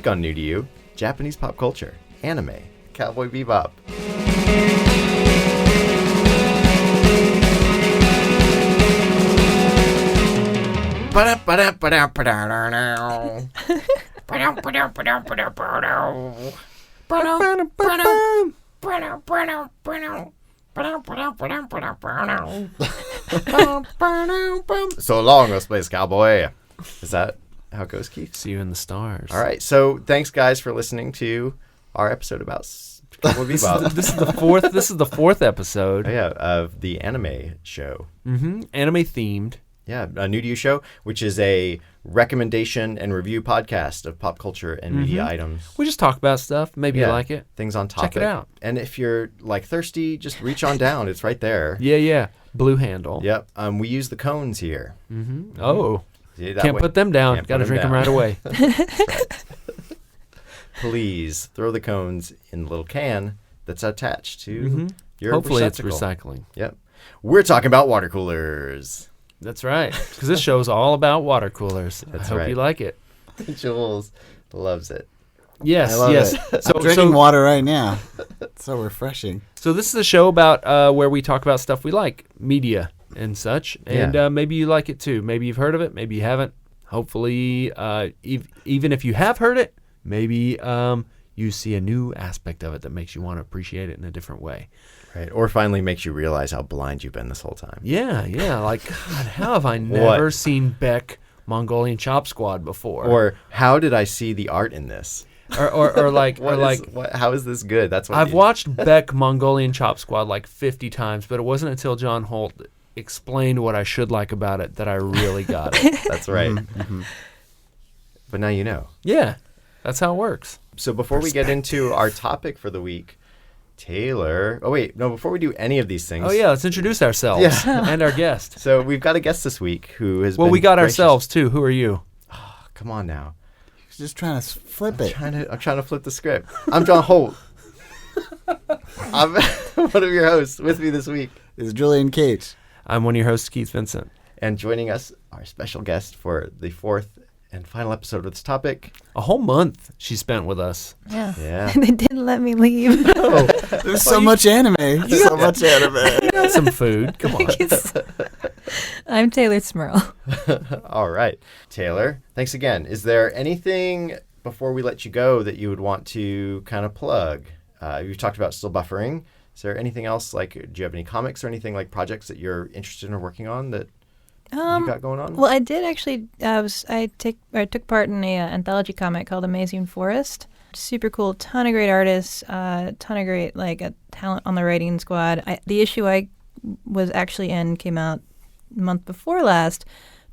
on New to You, Japanese pop culture, anime, Cowboy Bebop. So long, Space Cowboy. Is that how it goes, Keith? See you in the stars. All right. So thanks, guys, for listening to our episode about Cowboy Bebop. This is the fourth episode. Oh, yeah, of the anime show. Anime themed. Yeah, a New to You show, which is a recommendation and review podcast of pop culture and media items. We just talk about stuff. Maybe you like it. Things on topic. Check it out. And if you're like thirsty, just reach on down. It's right there. Yeah. Blue handle. Yep. We use the cones here. Oh. See, Can't put them down. Got to drink them right away. Right. Please throw the cones in the little can that's attached to your Hopefully receptacle. it's recycling. Yep. We're talking about water coolers. That's right. Because this show's all about water coolers. I hope right. you like it. Jules loves it. Yes, I love yes. it. I'm drinking water right now. It's so refreshing. So this is a show about where we talk about stuff we like, media and such. And maybe you like it too. Maybe you've heard of it. Maybe you haven't. Hopefully, even if you have heard it, maybe you see a new aspect of it that makes you want to appreciate it in a different way. Right. Or finally makes you realize how blind you've been this whole time. Yeah. Like, God, how have I never seen Beck Mongolian Chop Squad before? Or how did I see the art in this? Or like, how is this good? That's what I've watched Beck Mongolian Chop Squad like 50 times, but it wasn't until John Holt explained what I should like about it that I really got it. That's right. But now you know. Yeah, that's how it works. So before we get into our topic for the week, Taylor. Oh, wait. No, before we do any of these things. Oh, yeah. Let's introduce ourselves and our guest. So we've got a guest this week who has Well, been we got gracious. ourselves, too. Who are you? Oh, come on now. He's just trying to flip it. I'm trying to flip the script. I'm John Holt. I'm one of your hosts. With me this week Is Julian Cage. I'm one of your hosts, Keith Vincent. And joining us, our special guest for the fourth and final episode of this topic. A whole month she spent with us. Yeah. They didn't let me leave. There's so much anime. So much anime. Some food. Come on. I'm Taylor Smurl. All right. Taylor, thanks again. Is there anything before we let you go that you would want to kind of plug? You've talked about still buffering. Is there anything else, like, do you have any comics or anything like projects that you're interested in or working on that you got going on? Well, I did actually. I took part in a anthology comic called Amazing Forest. Super cool, ton of great artists, ton of great talent on the writing squad. The issue I was actually in came out the month before last,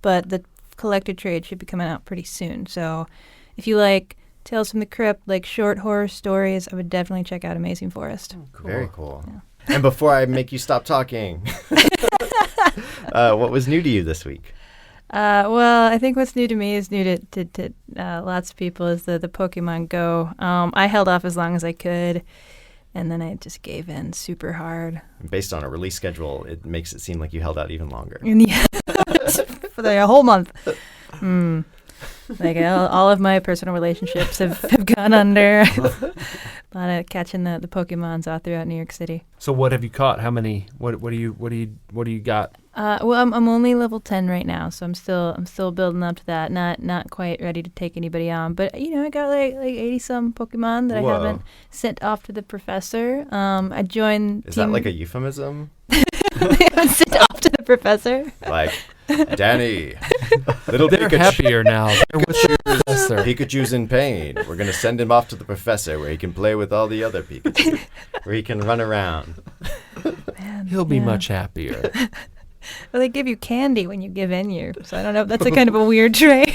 but the collected trade should be coming out pretty soon. So, if you like Tales from the Crypt, like short horror stories, I would definitely check out Amazing Forest. Cool. Very cool. Yeah. And before I make you stop talking, what was new to you this week? Well, I think what's new to me is new to lots of people is the Pokemon Go. I held off as long as I could, and then I just gave in super hard. Based on a release schedule, it makes it seem like you held out even longer. Yeah, for the whole month. Like all of my personal relationships have gone under. A lot of catching the Pokemons all throughout New York City. So what have you caught? How many? What do you got? Well, I'm only level 10 right now, so I'm still building up to that. Not quite ready to take anybody on, but I got like 80 some Pokemon that I haven't sent off to the professor. I joined. Is that like a euphemism? They haven't sent off to the professor. Like, Danny, little They're Pikachu. happier now. They're with your professor. Pikachu's in pain. We're going to send him off to the professor where he can play with all the other Pikachu, where he can run around. Man, He'll be much happier. Well, they give you candy when you give in your, so I don't know if that's a kind of a weird trade.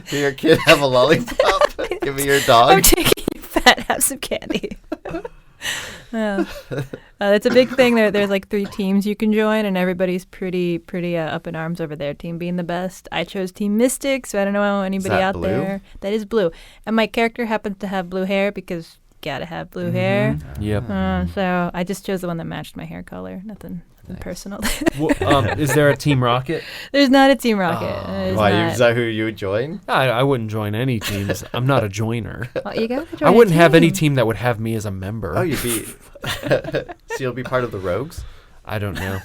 Do your kid have a lollipop? Give me your dog. I'm taking you fat, have some candy. It's a big thing. There's like 3 teams you can join, and everybody's pretty up in arms over their team being the best. I chose Team Mystic, so I don't know anybody out blue? there. That is blue. And my character happens to have blue hair because gotta have blue hair. Yep. So I just chose the one that matched my hair color. Nothing personal. Well, is there a Team Rocket? There's not a Team Rocket. There's Why, not. is that who you would join? I wouldn't join any teams. I'm not a joiner. Well, you gotta join I wouldn't a have any team. team that would have me as a member. Oh, you'd be... So you'll be part of the Rogues? I don't know.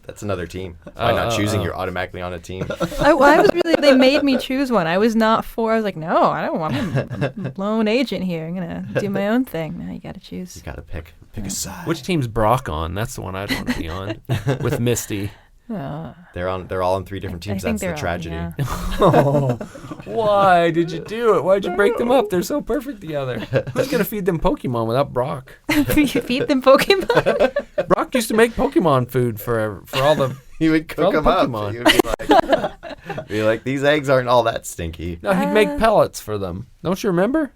That's another team. By not choosing, you're automatically on a team. I was really. They made me choose one. I was not for. I was like, no, I don't want. I'm a lone agent here. I'm gonna do my own thing. No, you gotta choose. You gotta pick a side. Which team's Brock on? That's the one I'd want to be on with Misty. They're all on 3 different teams. I think That's the tragedy. Oh, why did you do it? Why'd you break them up? They're so perfect together. Who's gonna feed them Pokemon without Brock? You feed them Pokemon. Brock used to make Pokemon food for all the. He would all cook the them up. Pokemon. He would be like, these eggs aren't all that stinky. No, he'd make pellets for them. Don't you remember?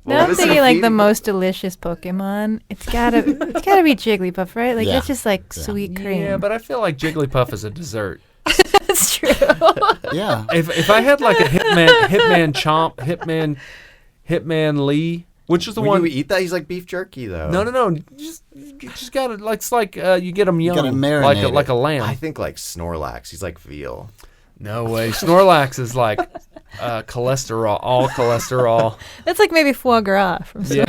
Now I'm thinking like the most delicious Pokemon. It's gotta be Jigglypuff, right? Like that's just like sweet cream. Yeah, but I feel like Jigglypuff is a dessert. That's true. Yeah. If I had like a Hitman Chomp, Hitman Lee, which is the When one. you eat that, he's like beef jerky, though. No. You just gotta like it's like you get them young, gotta marinate like a lamb. I think like Snorlax. He's like veal. No way. Snorlax is like cholesterol, all cholesterol. That's like maybe foie gras from Yeah.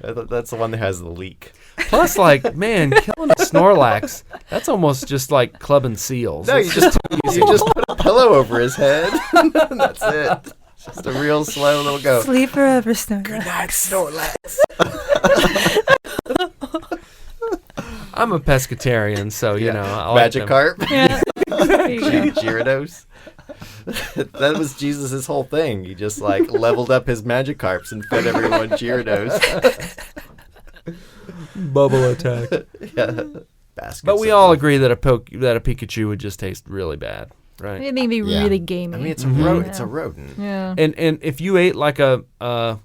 That's the one that has the leek. Plus, like, man, killing a Snorlax, that's almost just like clubbing seals. No, It's you just put a pillow over his head. That's it. It's just a real slow little go. Sleep forever, Snorlax. Good night, Snorlax. I'm a pescatarian, so you know. I like them. Magikarp. Yeah. There you go. Gyarados. That was Jesus' whole thing. He just like leveled up his Magikarps and fed everyone Gyarados. Bubble attack. Yeah. Baskets But we of all them. agree that a Pikachu would just taste really bad, right? I think it'd be really gamey. I mean, it's Mm-hmm. a rodent. Yeah. And if you ate like a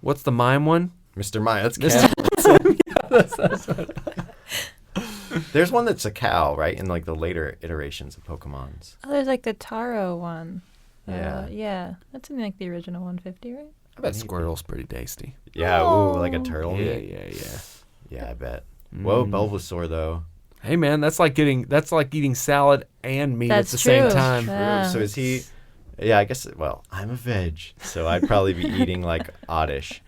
what's the mime one? Mr. Mime. That's Mr. cat. There's one that's a cow, right? In like the later iterations of Pokemon's. Oh, there's like the Taro one. Yeah. Yeah. That's in like the original 150, right? I bet Squirtle's pretty tasty. Yeah, ooh, like a turtle Yeah, meat. yeah. Yeah, I bet. Whoa, Bulbasaur though. Hey man, that's like eating salad and meat That's at the same true. time. Yeah. So is he? Yeah, I guess. Well, I'm a veg, so I'd probably be eating like oddish.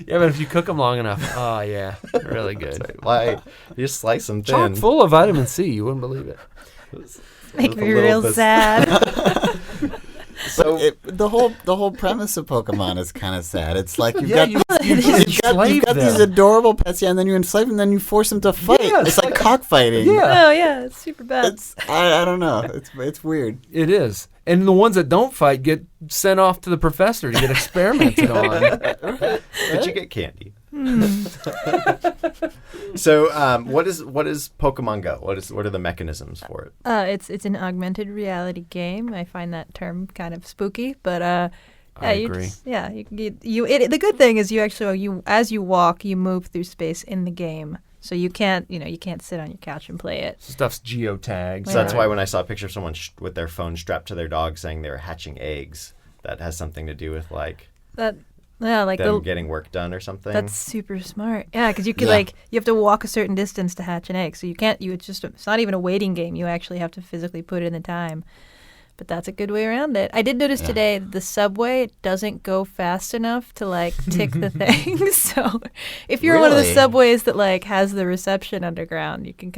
Yeah, but if you cook them long enough, oh yeah, really good. Why? You just slice them Chock thin. full of vitamin C, you wouldn't believe it. Make With me a little real bit- sad. So The whole premise of Pokemon is kind of sad. It's like you've Yeah, got you enslave you've got these them. adorable pets, yeah, and then you enslave them, and then you force them to fight. Yeah, it's like cockfighting. Yeah. Oh yeah, it's super bad. It's I don't know. It's weird. It is. And the ones that don't fight get sent off to the professor to get experimented on. but you get candy. So, what is Pokemon Go? What are the mechanisms for it? It's an augmented reality game. I find that term kind of spooky, but I agree. The good thing is as you walk, you move through space in the game. So you can't sit on your couch and play it. Stuff's geotagged. So that's why when I saw a picture of someone with their phone strapped to their dog saying they were hatching eggs, that has something to do with like them getting work done or something. That's super smart. Yeah, because you could Yeah. you have to walk a certain distance to hatch an egg. So it's not even a waiting game. You actually have to physically put in the time. But that's a good way around it. I did notice today the subway doesn't go fast enough to tick the thing. So if you're one of the Really? subways that has the reception underground, you can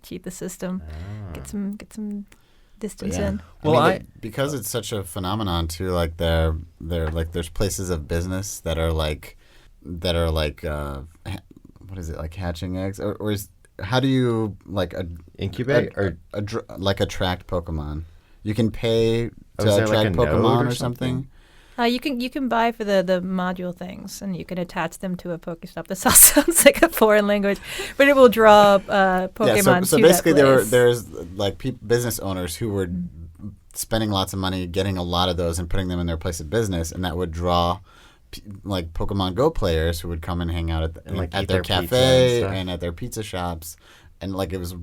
cheat the system, get some distance in. Well, I mean, because it's such a phenomenon too. Like there's places of business that are like what is it, like hatching eggs, or is how do you Incubate or attract Pokemon? You can pay to is there attract like a node Pokemon or or something. You can buy for the module things, and you can attach them to a Pokestop. This all sounds like a foreign language, but it will draw Pokemon. So to basically, that place. there's business owners who were spending lots of money getting a lot of those and putting them in their place of business, and that would draw Pokemon Go players who would come and hang out at eat their their pizza cafe and and at their pizza shops. And it was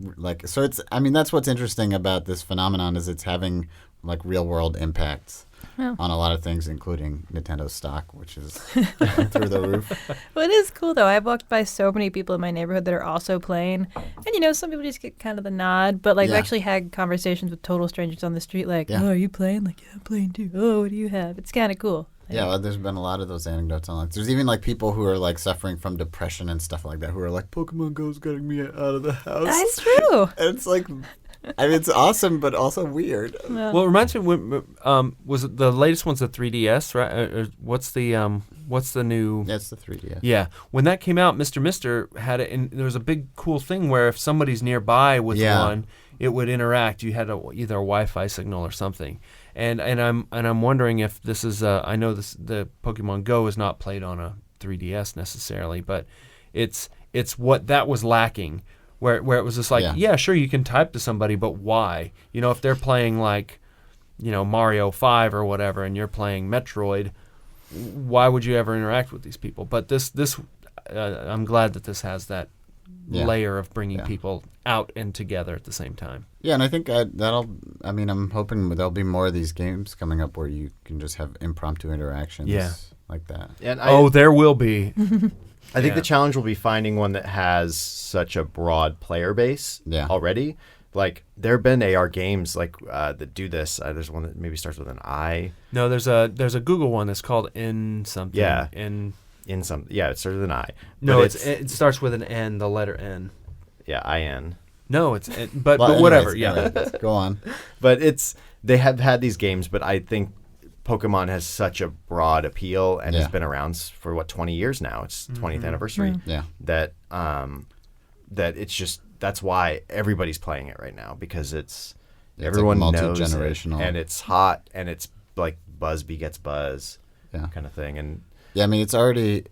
so it's, I mean, that's what's interesting about this phenomenon is it's having real world impacts. Oh. on a lot of things, including Nintendo stock, which is through the roof. Well, it is cool though. I've walked by so many people in my neighborhood that are also playing, and some people just get kind of the nod. But like, Yeah. we actually had conversations with total strangers on the street, like, Yeah. "Oh, are you playing?" Like, "Yeah, I'm playing too." "Oh, what do you have?" It's kind of cool. Yeah, well, there's been a lot of those anecdotes online. There's even like people who are like suffering from depression and stuff like that, who are like, Pokemon Go's getting me out of the house. That's true. And it's like, I mean, it's awesome, but also weird. Well, it reminds me. Was it the latest one's the 3DS, right? What's the new? Yeah, it's the 3DS. Yeah, when that came out, Mr. Mister had it, and there was a big cool thing where if somebody's nearby with one, it would interact. You had either a Wi-Fi signal or something, and I'm wondering if this is. I know the Pokemon Go is not played on a 3DS necessarily, but it's what that was lacking. Where it was just like, yeah, sure, you can type to somebody, but why? If they're playing like, Mario 5 or whatever, and you're playing Metroid, why would you ever interact with these people? But this I'm glad that this has that layer of bringing people out and together at the same time. Yeah, and I think I'm hoping there'll be more of these games coming up where you can just have impromptu interactions like that. And there will be. I think the challenge will be finding one that has such a broad player base already. Like, there have been AR games like that do this. There's one that maybe starts with an I. No, there's a Google one that's called In something. Yeah. In some. Yeah, it starts with an I. No, it starts with an N, the letter N. Yeah, IN. No, but whatever. Yeah, go on. But they have had these games, but I think Pokemon has such a broad appeal and has been around for 20 years now. It's 20th anniversary. Yeah. That it's just, that's why everybody's playing it right now, because everyone like knows it, multi-generational. and it's hot, and it's like buzz begets buzz kind of thing. And yeah, I mean, it's already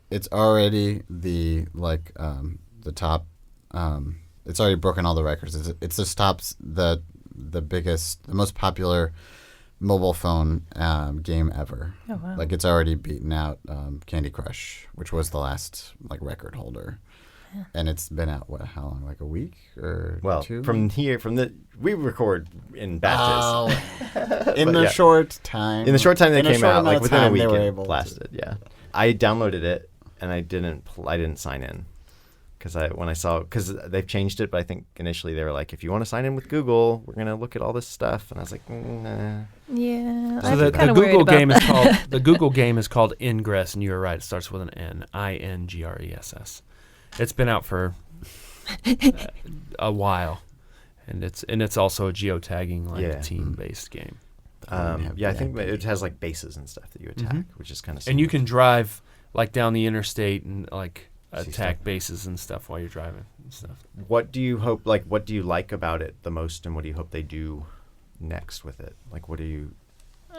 the like the top. It's already broken all the records. It's just tops the biggest, the most popular mobile phone game ever. Oh, wow. Like, it's already beaten out Candy Crush, which was the last like record holder. Yeah. And it's been out how long? Like a week or two? We record in batches. In the short time. In the short time they came out, like within a week, it blasted. Yeah, I downloaded it and I didn't sign in. Because they've changed it, but I think initially they were like, if you want to sign in with Google, we're gonna look at all this stuff, and I was like, nah. Yeah. So the Google game is called the Google game is called Ingress, and you were right. It starts with an N, INGRESS. It's been out for a while, and it's also a geotagging team-based game. I think it has like bases and stuff that you attack, which is kind of. And you can drive like down the interstate and like attack bases and stuff while you're driving and stuff. What do you hope? Like, what do you like about it the most, and what do you hope they do next with it? Like, what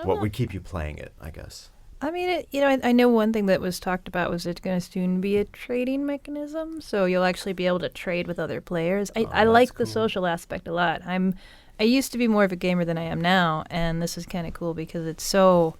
would keep you playing it? I guess. I mean, I know one thing that was talked about was it's going to soon be a trading mechanism, so you'll actually be able to trade with other players. I like the social aspect a lot. I used to be more of a gamer than I am now, and this is kind of cool because it's so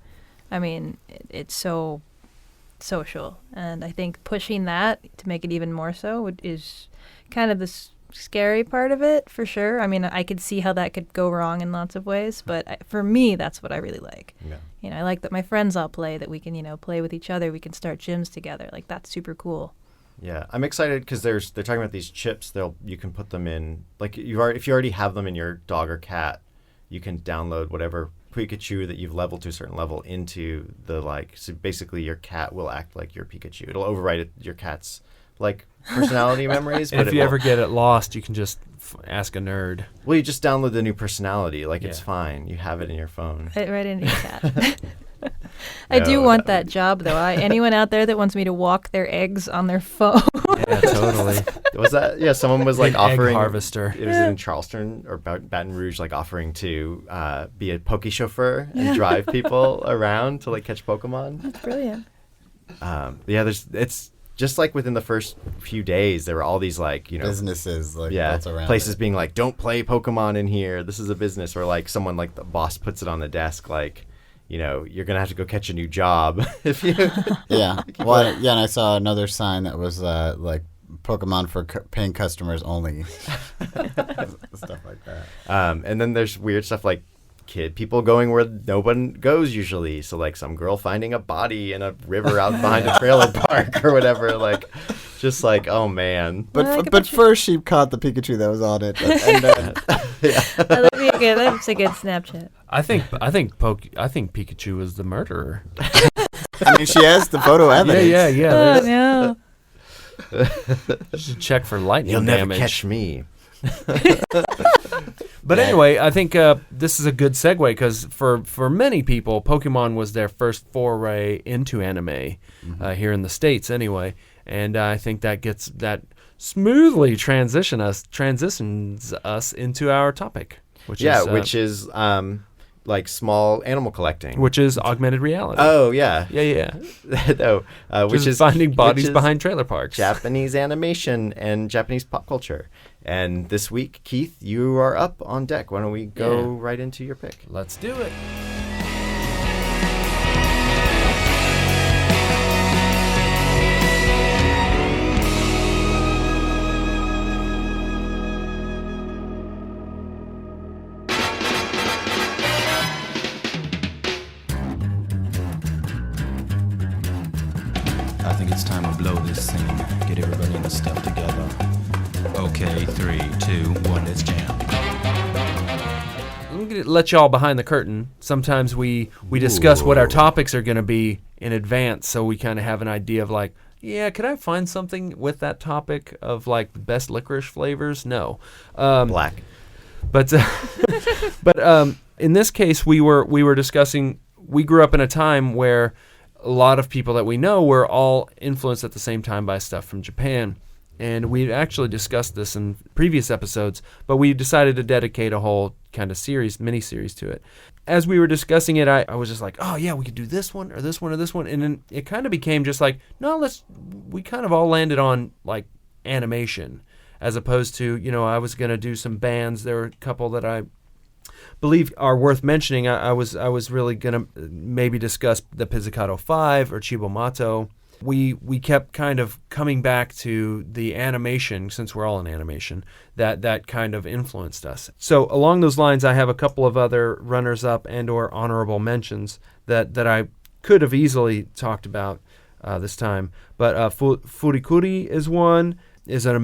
social, and I think pushing that to make it even more so is kind of the scary part of it, for sure. I mean, I could see how that could go wrong in lots of ways, but for me, that's what I really like. Yeah. I like that my friends all play, that we can play with each other, we can start gyms together. Like, that's super cool. Yeah, I'm excited because they're talking about these chips. You can put them in, like, if you already have them in your dog or cat, you can download whatever Pikachu that you've leveled to a certain level into so basically your cat will act like your Pikachu. It'll override your cat's like personality memories. And but if you ever get it lost, you can just ask a nerd. Well, you just download the new personality. Like, it's fine. You have it in your phone. Right into your cat. I do want that job, though. Anyone out there that wants me to walk their eggs on their phone? Yeah, totally. Was that? Yeah, someone was like offering. Egg harvester. It was in Charleston or Baton Rouge, like offering to be a Poke chauffeur and drive people around to like catch Pokemon. That's brilliant. It's just like within the first few days, there were all these like businesses built around places it. being like, don't play Pokemon in here. This is a business, or like someone like the boss puts it on the desk like, you're gonna have to go catch a new job if you. Yeah. Well, and I saw another sign that was like Pokemon for paying customers only. Stuff like that. And then there's weird stuff like people going where no one goes usually. So like some girl finding a body in a river out behind a trailer park or whatever. Like, just like, oh man. But first she caught the Pikachu that was on it, and then That's a good Snapchat. I think Pikachu was the murderer. I mean she has the photo evidence. Yeah. Oh no. You should check for lightning You'll never damage. catch me. But anyway, I think this is a good segue because for many people, Pokemon was their first foray into anime here in the States anyway. And I think that smoothly transitions us into our topic, which is like small animal collecting, which is augmented reality. Oh yeah, No, which is finding bodies behind trailer parks. Japanese animation and Japanese pop culture. And this week, Keith, you are up on deck. Why don't we go right into your pick? Let's do it. I think it's time to blow this scene. Get everybody in the stuff together. Okay, 3, 2, 1, let's jam. I'm going to let y'all behind the curtain. Sometimes we discuss what our topics are going to be in advance, so we kind of have an idea of like, yeah, could I find something with that topic of like the best licorice flavors? No. Black. But in this case, we were discussing. We grew up in a time where a lot of people that we know were all influenced at the same time by stuff from Japan. And we actually discussed this in previous episodes, but we decided to dedicate a whole kind of mini-series to it. As we were discussing it, I was just like, oh yeah, we could do this one or this one or this one. And then it kind of became just like, no, we kind of all landed on like animation as opposed to, I was going to do some bands. There were a couple that I believe are worth mentioning. I was really going to maybe discuss the Pizzicato 5 or Chibomato. We kept kind of coming back to the animation, since we're all in animation, that kind of influenced us. So along those lines, I have a couple of other runners-up and or honorable mentions that I could have easily talked about this time. But Furikuri is an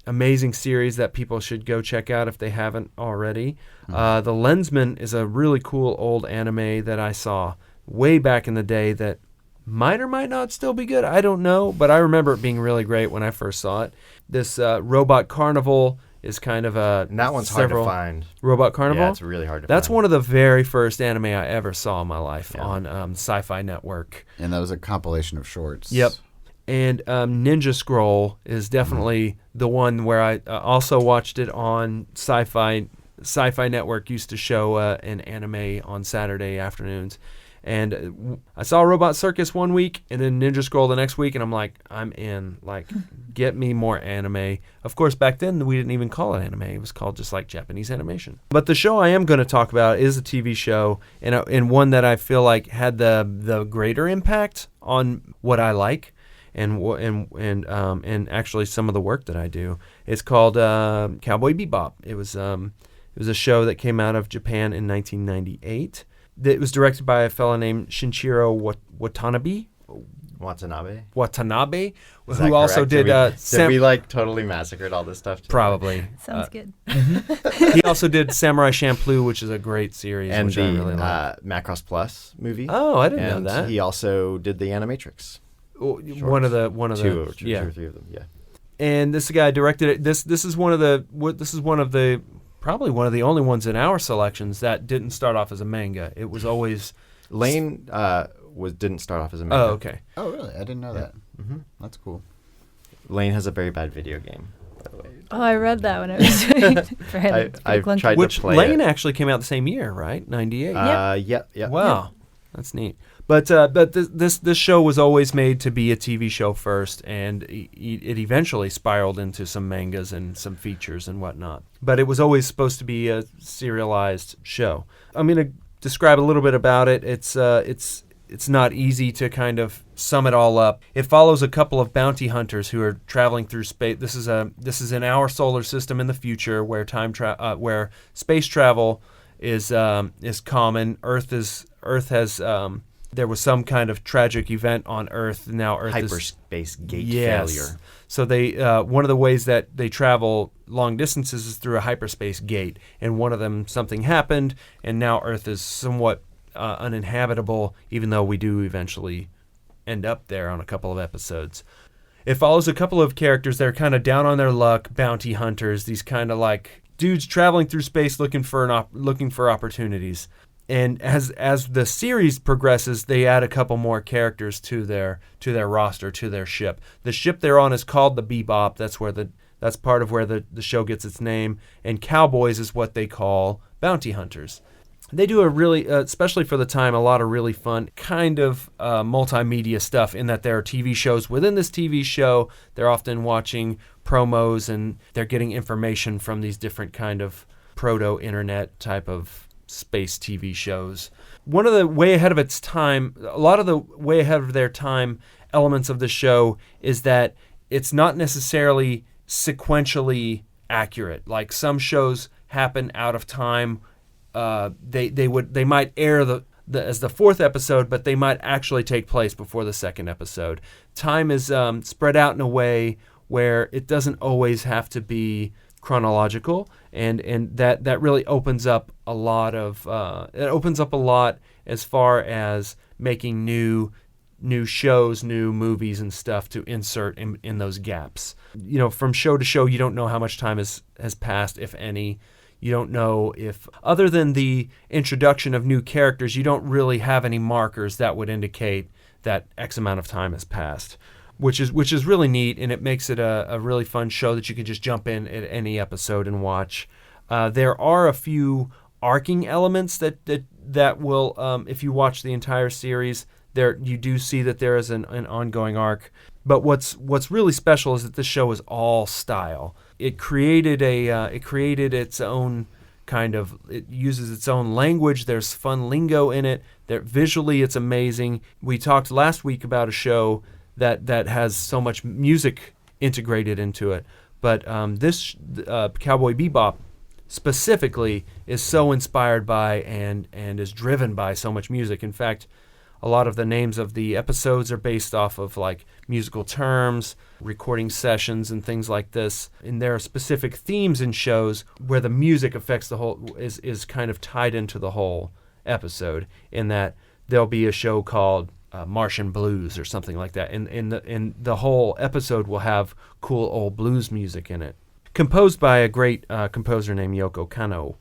amazing series that people should go check out if they haven't already. The Lensman is a really cool old anime that I saw way back in the day that might or might not still be good. I don't know, but I remember it being really great when I first saw it. This Robot Carnival is kind of a... And that one's hard to find. Robot Carnival? Yeah, it's really hard to That's find. one of the very first anime I ever saw in my life on Sci-Fi Network. And that was a compilation of shorts. Yep. And Ninja Scroll is definitely the one where I also watched it on Sci-Fi. Sci-Fi Network used to show an anime on Saturday afternoons. And I saw Robot Circus one week and then Ninja Scroll the next week, and I'm like, I'm in. Like, get me more anime. Of course, back then we didn't even call it anime. It was called just like Japanese animation. But the show I am going to talk about is a TV show, and one that I feel like had the greater impact on what I like and actually some of the work that I do. It's called Cowboy Bebop. It was a show that came out of Japan in 1998. It was directed by a fellow named Shinichirō Watanabe. Watanabe, who also did... Did we like totally massacred all this stuff? Probably. Sounds good. He also did Samurai Champloo, which is a great series, and which the I really like. Macross Plus movie. Oh, I didn't know and that. He also did the Animatrix. One of the two or three of them. Yeah. And this guy directed it. This is one of the probably one of the only ones in our selections that didn't start off as a manga. It was always Lane didn't start off as a manga. Oh, okay. Oh, really? I didn't know that. Mm-hmm. That's cool. Lane has a very bad video game, by the way. Oh, I read that when I was doing it. I've tried Which to play Lane it. actually came out the same year, right? 98. Yeah. Wow, that's neat. But this show was always made to be a TV show first, and it eventually spiraled into some mangas and some features and whatnot. But it was always supposed to be a serialized show. I'm going to describe a little bit about it. It's not easy to kind of sum it all up. It follows a couple of bounty hunters who are traveling through space. This is in our solar system in the future where where space travel is common. Earth has there was some kind of tragic event on Earth. Now Earth hyperspace gate yes. failure. So they one of the ways that they travel long distances is through a hyperspace gate, and one of them something happened, and now Earth is somewhat uninhabitable, even though we do eventually end up there on a couple of episodes. It follows a couple of characters that are kind of down on their luck, bounty hunters, these kind of like dudes traveling through space looking for opportunities. And as the series progresses, they add a couple more characters to their roster, to their ship. The ship they're on is called the Bebop. That's part of where the show gets its name. And Cowboys is what they call bounty hunters. They do a really, especially for the time, a lot of really fun kind of multimedia stuff in that there are TV shows within this TV show. They're often watching promos and they're getting information from these different kind of proto-internet type of space TV shows. One of the way ahead of its time, a lot of the way ahead of their time elements of the show is that it's not necessarily sequentially accurate. Like some shows happen out of time. They might air as the fourth episode, but they might actually take place before the second episode. Time is spread out in a way where it doesn't always have to be chronological, and that really opens up a lot as far as making new shows, new movies and stuff to insert in those gaps. You know, from show to show, you don't know how much time has passed, if any. You don't know if, other than the introduction of new characters, you don't really have any markers that would indicate that X amount of time has passed, which is really neat, and it makes it a really fun show that you can just jump in at any episode and watch. There are a few arcing elements that will, if you watch the entire series, there you do see that there is an ongoing arc. But what's really special is that this show is all style. It created its own it uses its own language. There's fun lingo in it. Visually, it's amazing. We talked last week about a show that has so much music integrated into it. But this Cowboy Bebop specifically is so inspired by and is driven by so much music. In fact, a lot of the names of the episodes are based off of like musical terms, recording sessions, and things like this. And there are specific themes in shows where the music affects the whole, is kind of tied into the whole episode. In that there'll be a show called Martian Blues or something like that, and the whole episode will have cool old blues music in it, composed by a great composer named Yoko Kanno.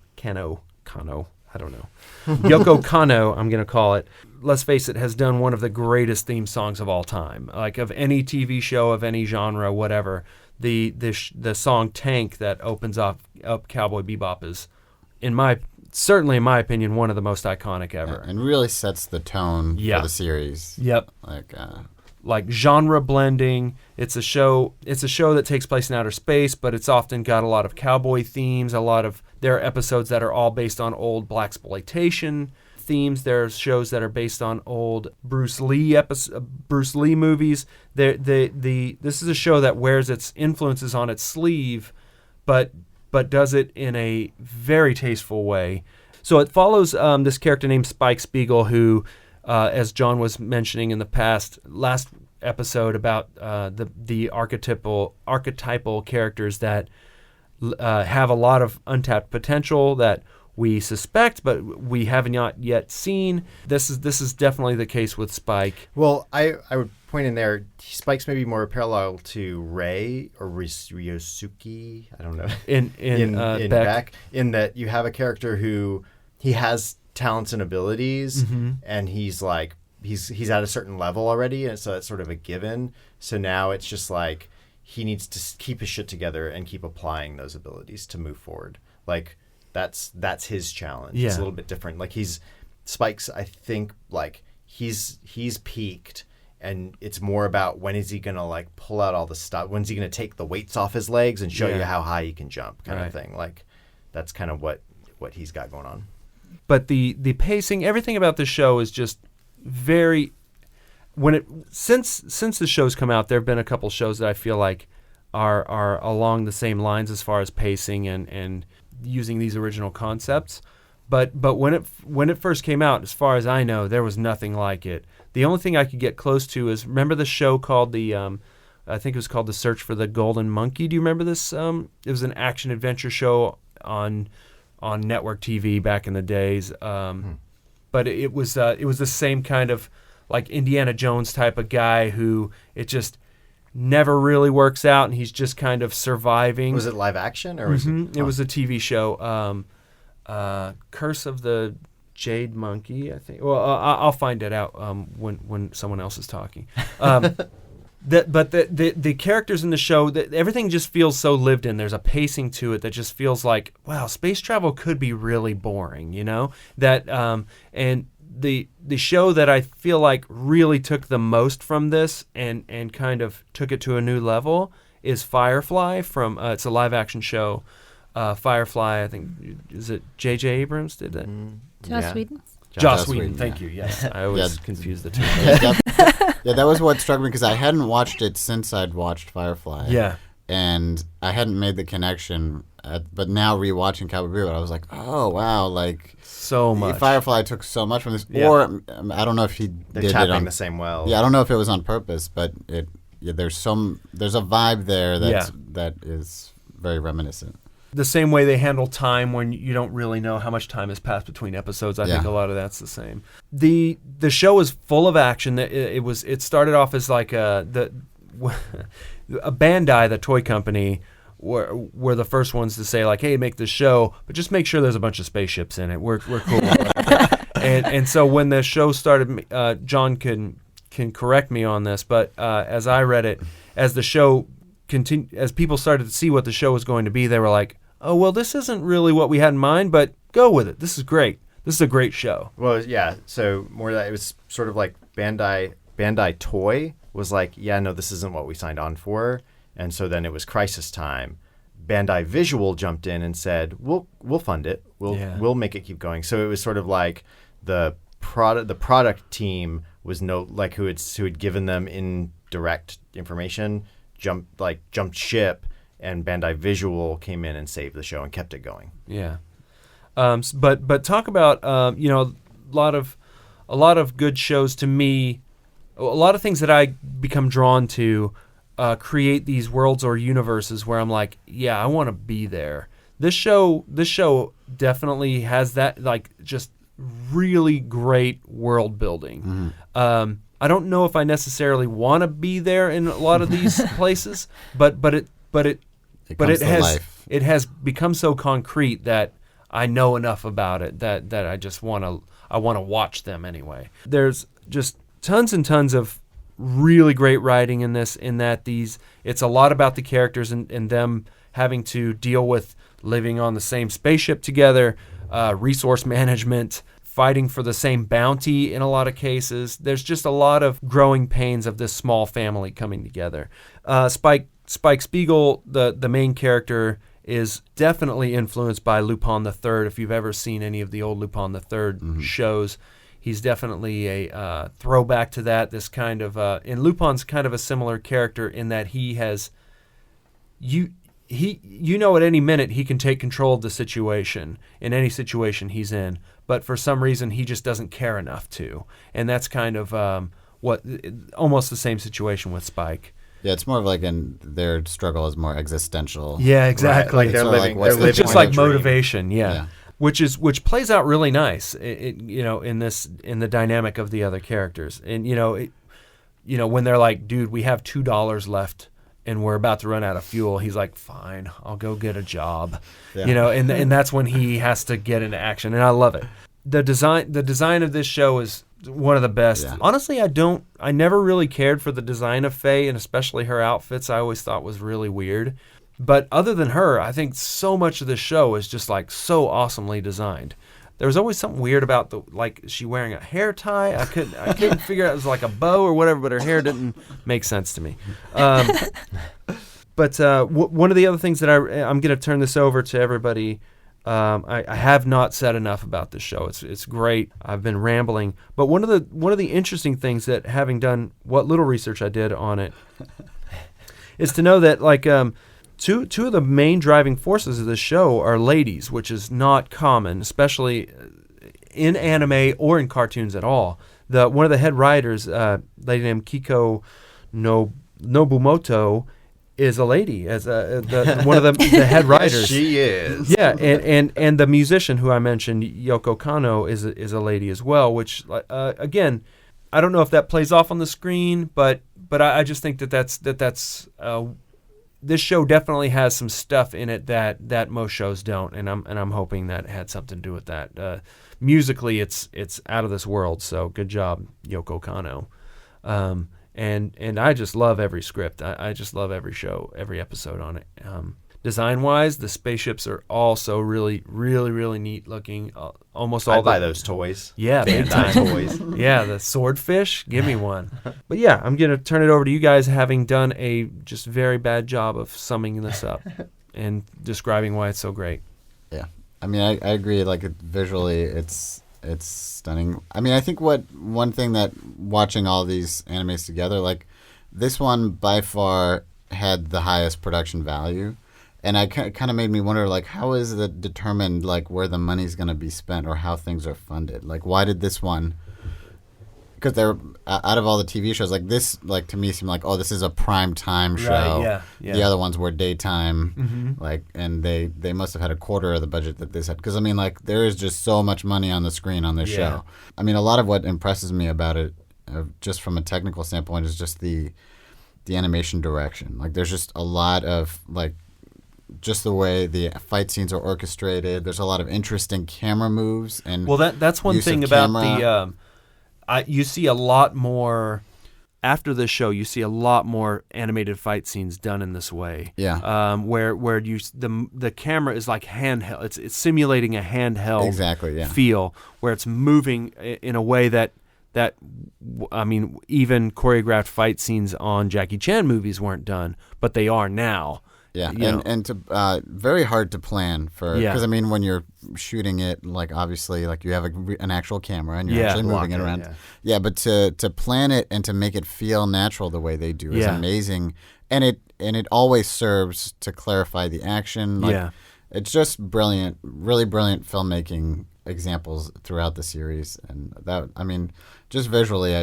I don't know. Yoko Kanno, I'm going to call it. Let's face it, has done one of the greatest theme songs of all time. Like of any TV show, of any genre, whatever. The song Tank that opens up Cowboy Bebop is, certainly in my opinion, one of the most iconic ever. Yeah, and really sets the tone for the series. Yep. Like genre blending. It's a show that takes place in outer space, but it's often got a lot of cowboy themes. There are episodes that are all based on old blaxploitation themes. There are shows that are based on old Bruce Lee movies. This is a show that wears its influences on its sleeve, but does it in a very tasteful way. So it follows this character named Spike Spiegel, who, as John was mentioning in the last episode about the archetypal characters that have a lot of untapped potential that we suspect, but we have not yet seen. This is definitely the case with Spike. Well, I would point in there, Spike's maybe more parallel to Rei or Ryosuke. I don't know. In Beck, in that you have a character who he has talents and abilities, and he's like he's at a certain level already, and so that's sort of a given. So now it's just like he needs to keep his shit together and keep applying those abilities to move forward. Like that's his challenge. Yeah. It's a little bit different. Like Spike's, I think, like he's peaked, and it's more about when is he gonna like pull out all the stuff? When's he gonna take the weights off his legs and show you how high he can jump, kind of thing. Like that's kind of what he's got going on. But the pacing, everything about the show is just very. Since the show's come out, there have been a couple shows that I feel like are along the same lines as far as pacing and using these original concepts. But when it first came out, as far as I know, there was nothing like it. The only thing I could get close to is, remember the show called I think it was called The Search for the Golden Monkey. Do you remember this? It was an action adventure show on network TV back in the days. But it was the same kind of like Indiana Jones type of guy who it just never really works out, and he's just kind of surviving. Was it live action or was it? It was a TV show. Curse of the Jade Monkey, I think. Well, I'll find it out when someone else is talking. But the characters in the show, everything just feels so lived in. There's a pacing to it that just feels like, wow, space travel could be really boring, you know? And the show that I feel like really took the most from this and kind of took it to a new level is Firefly from it's a live action show. Firefly, I think, is it J.J. Abrams did that? Joss Whedon. Joss Whedon, thank you. Yes, I always confuse the two. Yeah, that was what struck me because I hadn't watched it since I'd watched Firefly. Yeah, and I hadn't made the connection. But now rewatching Cowboy Bebop, I was like, oh wow, like so much. Firefly took so much from this, Yeah. or I don't know if They're did tapping it on the same well. Yeah, I don't know if it was on purpose, but there's a vibe there that is very reminiscent. The same way they handle time when you don't really know how much time has passed between episodes. I think a lot of that's the same. The show is full of action. It started off as like a Bandai, the toy company, were the first ones to say like, hey, make this show, but just make sure there's a bunch of spaceships in it. We're cool. and so when the show started, John can correct me on this, but as I read it, as the show continued, as people started to see what the show was going to be, they were like, oh, well, this isn't really what we had in mind, but go with it. This is great. This is a great show. Well, yeah. So more that it was sort of like Bandai Toy was like, yeah, no, this isn't what we signed on for. And so then it was crisis time. Bandai Visual jumped in and said, we'll fund it. We'll make it keep going. So it was sort of like the product team was who had given them indirect information, jumped ship, and Bandai Visual came in and saved the show and kept it going. Yeah. But talk about a lot of good shows to me. A lot of things that I become drawn to create these worlds or universes where I'm like, yeah, I want to be there. This show definitely has that, like, just really great world building. Mm-hmm. I don't know if I necessarily want to be there in a lot of these places, but it has become so concrete that I know enough about it that I just want to watch them anyway. There's just tons and tons of really great writing in this, in that it's a lot about the characters and them having to deal with living on the same spaceship together, resource management, fighting for the same bounty in a lot of cases. There's just a lot of growing pains of this small family coming together. Spike Spiegel, the main character, is definitely influenced by Lupin III. If you've ever seen any of the old Lupin III shows, he's definitely a throwback to that. This kind of and Lupin's kind of a similar character in that he has at any minute he can take control of the situation in any situation he's in, but for some reason he just doesn't care enough to, and that's kind of almost the same situation with Spike. Yeah, it's more of like their struggle is more existential. Yeah, exactly. Right. It's just like motivation. Dream. Yeah. Which plays out really nice. In the dynamic of the other characters, and when they're like, dude, we have $2 left and we're about to run out of fuel. He's like, fine, I'll go get a job. Yeah. And that's when he has to get into action, and I love it. The design of this show is one of the best. Yeah. Honestly, I never really cared for the design of Faye, and especially her outfits. I always thought was really weird. But other than her, I think so much of the show is just like so awesomely designed. There was always something weird about is she wearing a hair tie? I couldn't figure out, it was like a bow or whatever, but her hair didn't make sense to me. But one of the other things that I'm going to turn this over to everybody. I have not said enough about this show. It's great. I've been rambling, but one of the interesting things that, having done what little research I did on it, is to know that two of the main driving forces of this show are ladies, which is not common, especially in anime or in cartoons at all. One of the head writers, lady named Kiko Nobumoto, is a lady, as one of the head writers. Yes, she is. Yeah, and the musician who I mentioned, Yoko Kanno, is a lady as well. Which again, I don't know if that plays off on the screen, but I just think that's this show definitely has some stuff in it that most shows don't, and I'm hoping that had something to do with that. Musically, it's out of this world. So good job, Yoko Kanno. And I just love every script. I just love every show, every episode on it. Design-wise, the spaceships are also really, really, really neat looking. Almost all I'd buy those toys. Yeah, big Bandai time. toys. Yeah, the swordfish, give me one. But yeah, I'm going to turn it over to you guys, having done a just very bad job of summing this up and describing why it's so great. Yeah, I mean, I agree. Like visually, it's stunning. I mean, I think one thing that watching all these animes together, like this one by far had the highest production value, and I kind of made me wonder, like, how is it determined, like, where the money's going to be spent or how things are funded? Like, why did this one? Because they're out of all the TV shows, like this, like to me seemed like, oh, this is a prime time show. Right, yeah. The other ones were daytime, like, and they must have had a quarter of the budget that this had. Because I mean, like, there is just so much money on the screen on this show. I mean, a lot of what impresses me about it, just from a technical standpoint, is just the animation direction. Like, there's just a lot of like, just the way the fight scenes are orchestrated. There's a lot of interesting camera moves and that's one use thing of about camera. you see a lot more after this show. You see a lot more animated fight scenes done in this way. Yeah. Where the camera is like handheld. It's simulating a handheld Exactly, yeah. feel where it's moving in a way that I mean, even choreographed fight scenes on Jackie Chan movies weren't done, but they are now. Yeah, You know. and to very hard to plan for, because I mean, when you're shooting it, like obviously, like you have an actual camera and you're actually moving it around. Yeah, but to plan it and to make it feel natural the way they do is amazing, and it always serves to clarify the action. Like, it's just brilliant, really brilliant filmmaking examples throughout the series, and that, I mean, just visually,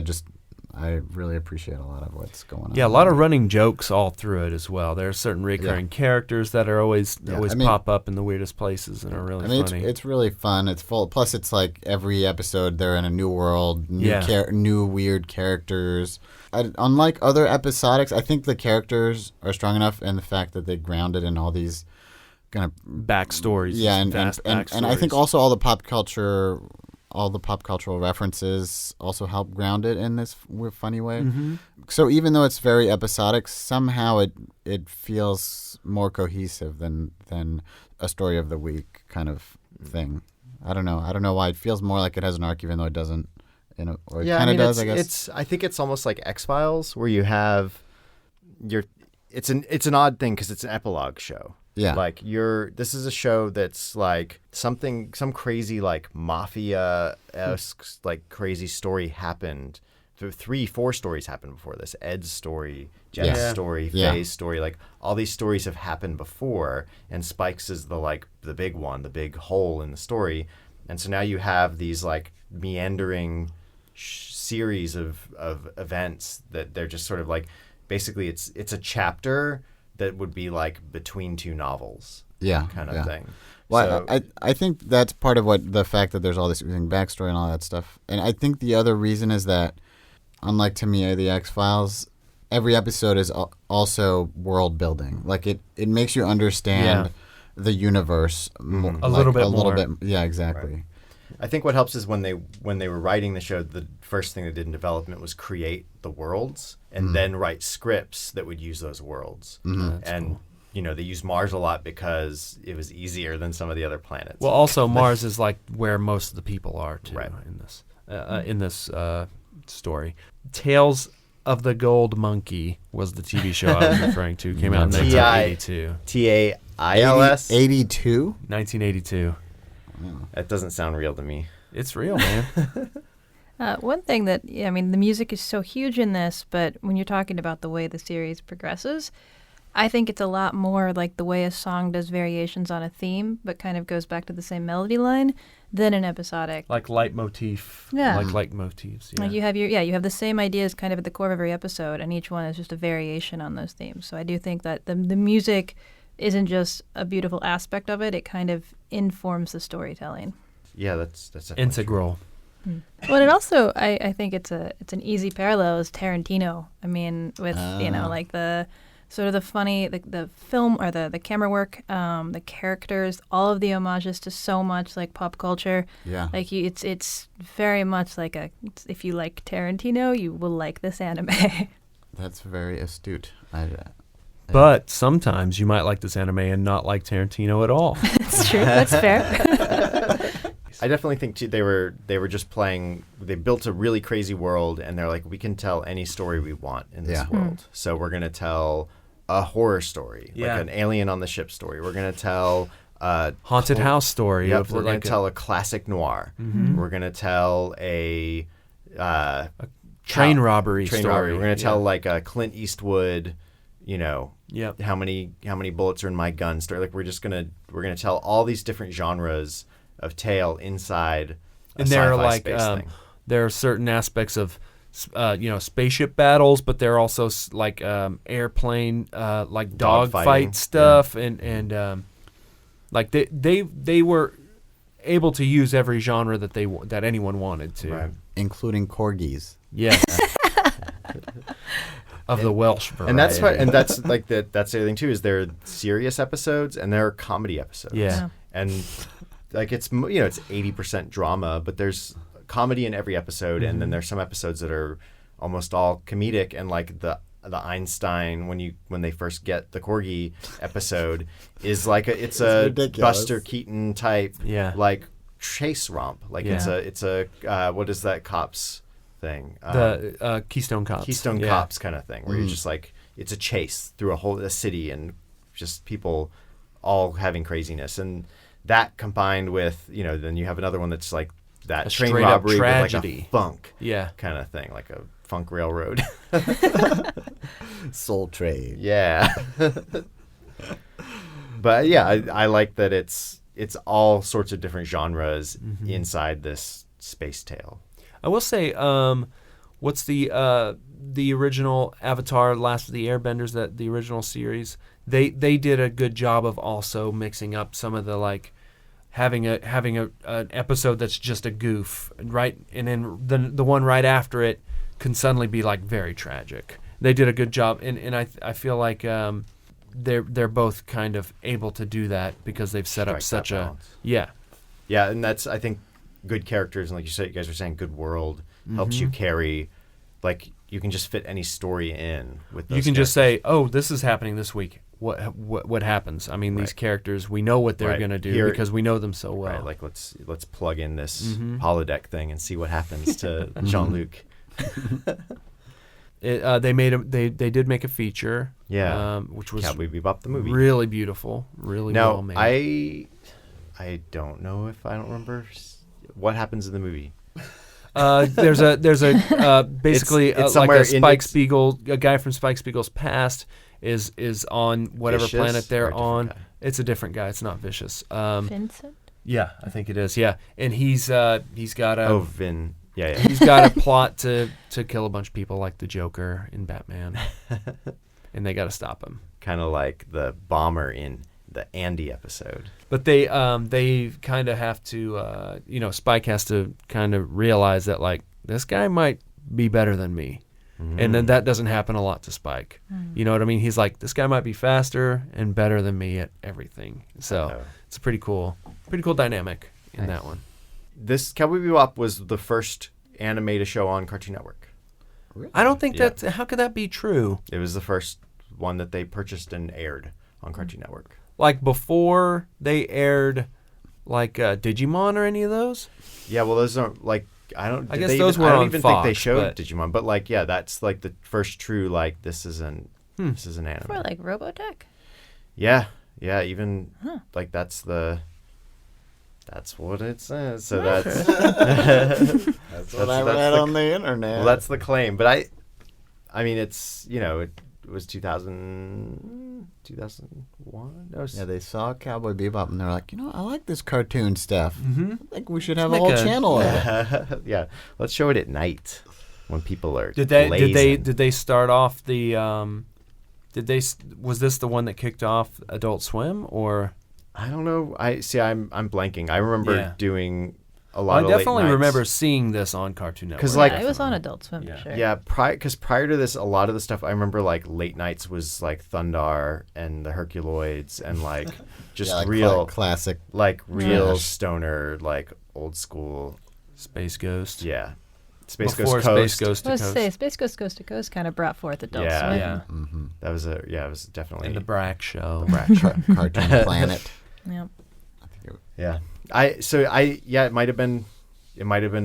I really appreciate a lot of what's going on. Yeah, a lot of running jokes all through it as well. There are certain recurring characters that are always pop up in the weirdest places and are really funny. It's really fun. It's full. Plus, it's like every episode they're in a new world, new weird characters. Unlike other episodics, I think the characters are strong enough, and the fact that they grounded in all these kind of backstories. Yeah, and I think also all the pop cultural references also help ground it in this funny way. So even though it's very episodic, somehow it feels more cohesive than a story of the week kind of thing. I don't know why. It feels more like it has an arc, even though it doesn't. Or it kind of does, I guess. I think it's almost like X-Files, where you have it's an odd thing because it's an epilogue show. Yeah. Like this is a show that's like some crazy like mafia-esque like crazy story happened. 3-4 stories happened before this. Ed's story, Jeff's story, Faye's story, like all these stories have happened before, and Spike's is the big one, the big hole in the story. And so now you have these like meandering series of events that they're just sort of like, basically it's a chapter that would be like between two novels, kind of thing. Well, so, I think that's part of the fact that there's all this backstory and all that stuff. And I think the other reason is that, unlike to me, the X-Files, every episode is also world building. Like it makes you understand the universe a little bit. Yeah, exactly. Right. I think what helps is when they were writing the show, the first thing they did in development was create the worlds and then write scripts that would use those worlds. And cool. They used Mars a lot because it was easier than some of the other planets. Well, also Mars is like where most of the people are too right. in this story. Tales of the Gold Monkey was the TV show I was referring to. Came out in 1982. TAILS? 82? 1982. That doesn't sound real to me. It's real, man. One thing that, the music is so huge in this, but when you're talking about the way the series progresses, I think it's a lot more like the way a song does variations on a theme, but kind of goes back to the same melody line than an episodic. Like leitmotif. Yeah. Like leitmotifs. Yeah. Like you have the same ideas kind of at the core of every episode, and each one is just a variation on those themes. So I do think that the music isn't just a beautiful aspect of it; it kind of informs the storytelling. Yeah, that's definitely Integral. Well, it also I think it's an easy parallel is Tarantino. I mean, with like the sort of the funny the film or the camera work, the characters, all of the homages to so much like pop culture. Yeah. Like it's very much like if you like Tarantino, you will like this anime. That's very astute. But sometimes you might like this anime and not like Tarantino at all. That's true. That's fair. I definitely think too, they were just playing. They built a really crazy world, and they're like, we can tell any story we want in this world. So we're gonna tell a horror story, like an alien on the ship story. We're gonna tell a haunted house story. Yep, we're gonna tell a classic noir. Mm-hmm. We're gonna tell a train robbery story. We're gonna tell like a Clint Eastwood. Yep. How many bullets are in my gun story. Like we're gonna tell all these different genres of tale inside a and there are sci-fi like space thing. there are certain aspects of spaceship battles, but there are also like airplane like dogfight stuff, and like they were able to use every genre that anyone wanted to, Right. Including corgis. Yes. Of the Welsh variety. And that's like that's the other thing too, is there are serious episodes and there are comedy episodes. Yeah. And like it's 80% drama, but there's comedy in every episode, and then there's some episodes that are almost all comedic, and like the Einstein when they first get the corgi episode is like it's a ridiculous. Buster Keaton type like chase romp. Like it's a what is that cops thing? The Keystone Cops. Keystone Cops kind of thing, where you're just like, it's a chase through a city and just people all having craziness. And that combined with, then you have another one that's like that train robbery with like a funk kind of thing, like a funk railroad. Soul Trade. Yeah. But yeah, I like that it's all sorts of different genres inside this space tale. I will say, what's the original Avatar: Last of the Airbenders, that the original series? They did a good job of also mixing up some of the like having an episode that's just a goof, right, and then the one right after it can suddenly be like very tragic. They did a good job, and I feel like they're both kind of able to do that because they've set up such a yeah, and that's, I think, good characters, and like you guys were saying, good world helps you carry, like you can just fit any story in with those. You can characters. just say, oh, this is happening this week. What happens? I mean, these characters, we know what they're going to do because we know them so well. Right, like let's plug in this holodeck thing and see what happens to Jean-Luc. They did make a feature, which was Cowboy Bebop the movie, really beautiful, really well made. I don't know if I don't remember what happens in the movie. There's a basically it's like a somewhere Spiegel, a guy from Spike Spiegel's past is on whatever Vicious, planet they're on. guy? It's a different guy. It's not Vicious. Vincent? Yeah, I think it is. Yeah, and he's got a Vin. Yeah. he's got a plot to kill a bunch of people like the Joker in Batman, and they got to stop him. Kind of like the bomber in the Andy episode. But they kind of have to, Spike has to kind of realize that like this guy might be better than me. And then that doesn't happen a lot to Spike. You know what I mean? He's like, this guy might be faster and better than me at everything. So it's a pretty cool dynamic in that one. This Cowboy Bebop was the first anime to show on Cartoon Network. Really? I don't think how could that be true? It was the first one that they purchased and aired on Cartoon Network. Like before they aired like Digimon or any of those? Yeah, well, those aren't like, I guess those were I don't on even Fox, think they showed but Digimon, but like, yeah, that's like the first true, like, this is an anime. For like Robotech? Yeah, even like that's what it says. So that's That's what I read on the internet. Well, that's the claim, but I mean, it's it was 2001. No, Yeah, they saw Cowboy Bebop and they're like, I like this cartoon stuff. Mm-hmm. I think we should have a make whole a- channel of it. yeah. Let's show it at night when people are. Did they blazing. start off the was this the one that kicked off Adult Swim, or I don't know. I'm blanking. I remember Yeah. doing a I lot of late definitely nights. remember seeing this on Cartoon Network. 'Cause, like- it was on Adult Swim Yeah. for sure. Yeah, because prior to this, a lot of the stuff I remember, like late nights, was like Thundar and the Herculoids and like just Yeah, like real, classic. like real Trash. stoner, like old school. Space Ghost. Yeah, Space Before Ghost Space Coast. Ghost I to was to Coast. say, Space Ghost Coast to Coast kind of brought forth Adult Yeah. Swim. Yeah. Mm-hmm. That was it was definitely And the Brack Show. Cartoon Planet. Yep. yeah. It might have been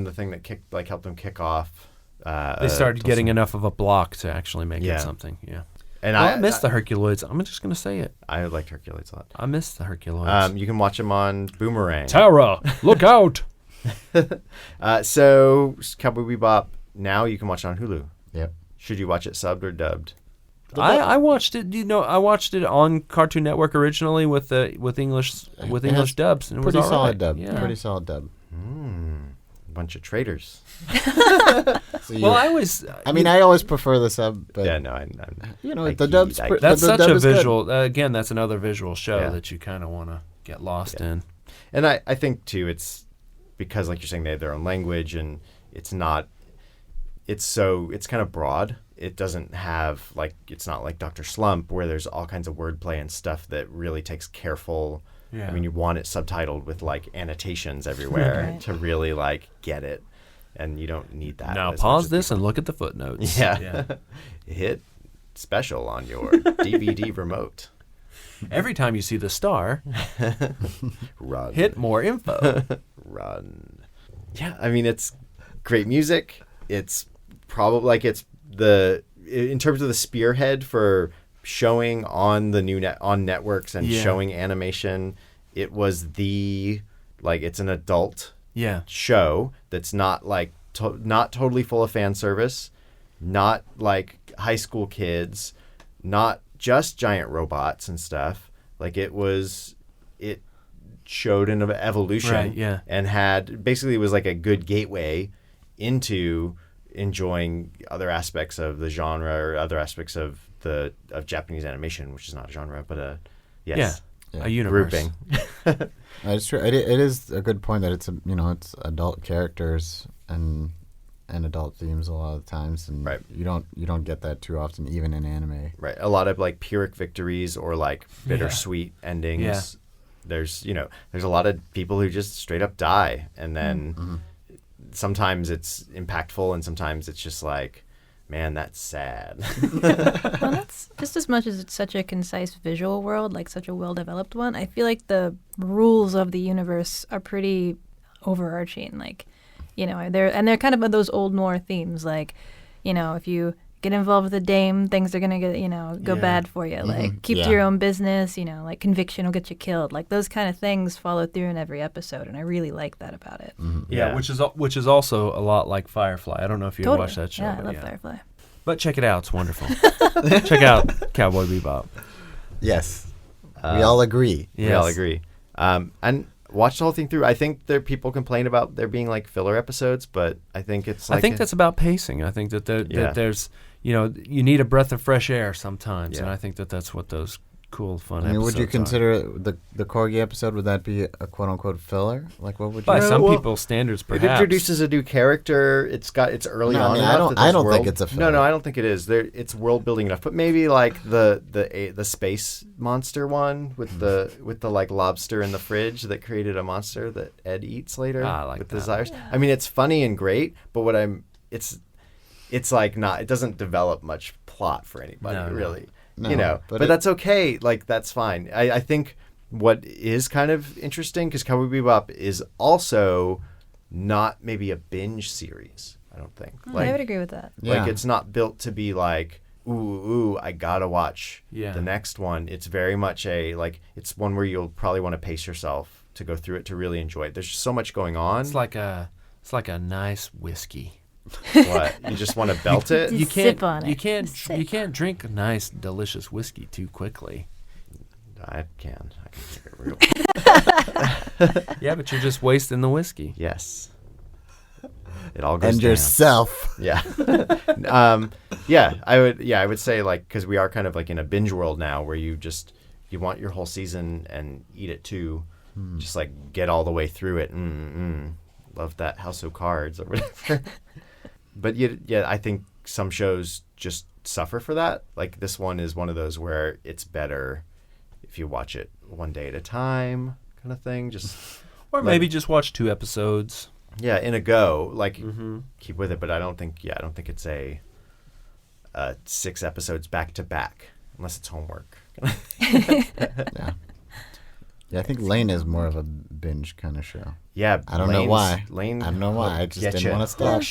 the thing that helped them kick off. They started getting enough of a block to actually make Yeah. it something. Yeah. And Well, I miss the Herculoids. I'm just gonna say it. I liked Herculoids a lot. I miss the Herculoids. You can watch them on Boomerang. Tara, look out! So Cowboy Bebop now you can watch it on Hulu. Yep. Should you watch it subbed or dubbed? I watched it. I watched it on Cartoon Network originally with English has dubs. And it was Pretty all solid right. dub. Yeah. Pretty solid dub. Bunch of traitors. So Well, I always. I always prefer the sub, but Yeah, no, the dub's I- pre- That's the such dub a is good. visual. Again, that's another visual show Yeah. that you kind of want to get lost in. And I think too, it's because like you're saying, they have their own language, and it's kind of broad. It doesn't have it's not like Dr. Slump where there's all kinds of wordplay and stuff that really takes careful. Yeah. I mean, you want it subtitled with like annotations everywhere Right. to really like get it, and you don't need that. Now as much pause as this and look at the footnotes. Yeah. Hit special on your DVD remote. Every time you see the star, Run. hit more info. Run. Yeah, I mean, it's great music. It's probably in terms of the spearhead for showing on the on networks and Yeah. showing animation, it was it's an adult Yeah. show that's not not totally full of fan service, not like high school kids, not just giant robots and stuff. It showed an evolution, Right, yeah. and it was like a good gateway into enjoying other aspects of the genre or other aspects of Japanese animation, which is not a genre, but Yeah. Yeah. A universe. grouping. It's true. It is a good point that it's it's adult characters and adult themes a lot of the times, and Right. you don't get that too often, even in anime. Right. A lot of like Pyrrhic victories or like bittersweet endings. Yeah. There's a lot of people who just straight up die, and then sometimes it's impactful and sometimes it's just like, man, that's sad. Well, that's just as much as it's such a concise visual world, like such a well-developed one. I feel like the rules of the universe are pretty overarching. Like, they're kind of those old noir themes. Like, if you get involved with a dame, things are gonna go Yeah. bad for you. Like, keep to Yeah. your own business. Like conviction will get you killed. Like those kind of things follow through in every episode, and I really like that about it. Yeah, which is also a lot like Firefly. I don't know if you ever Totally. watched that show. Yeah, I but love Firefly. But check it out. It's wonderful. Check out Cowboy Bebop. Yes, we all agree. We all Yes. agree. And watch the whole thing through. I think there people complain about there being like filler episodes, but I think it's like I think that's about pacing. I think that there's you need a breath of fresh air sometimes, and Yeah. I think that's what those cool fun I mean, episodes would you are. consider the Corgi episode? Would that be a quote unquote filler? Like, what would you? By No, some well, people's standards, it perhaps. introduces a new character. It's early No, I on. mean, enough that I this don't think world- it's a No, filler. I don't think it is. It's world building enough. But maybe like the space monster one with the like lobster in the fridge that created a monster that Ed eats later I like with that. desires. I mean, it's funny and great, but it's like not. It doesn't develop much plot for anybody No, no. really. No, but but that's okay. Like that's fine. I think what is kind of interesting because Cowboy Bebop is also not maybe a binge series. I don't think. I would agree with that. Yeah. Like it's not built to be like, ooh, I gotta watch Yeah. the next one. It's very much it's one where you'll probably want to pace yourself to go through it to really enjoy it. There's just so much going on. It's like a nice whiskey. What? You just want to belt it? Just You can't. sip on it. You can't. Sip. You can't drink a nice, delicious whiskey too quickly. I can drink it real. Yeah, but you're just wasting the whiskey. Yes. It all goes And down. yourself. Yeah. I would say, like, because we are kind of like in a binge world now where you want your whole season and eat it too. Just like get all the way through it. Love that House of Cards or whatever. But I think some shows just suffer for that. Like this one is one of those where it's better if you watch it one day at a time kind of thing. Or maybe just watch 2 episodes. Yeah, in a go, like keep with it. But I don't think it's a 6 episodes back to back unless it's homework. Yeah. Yeah, I think Lane is more of a binge kind of show. Yeah, I don't know why. Lane, I don't know why. I just didn't want to stop.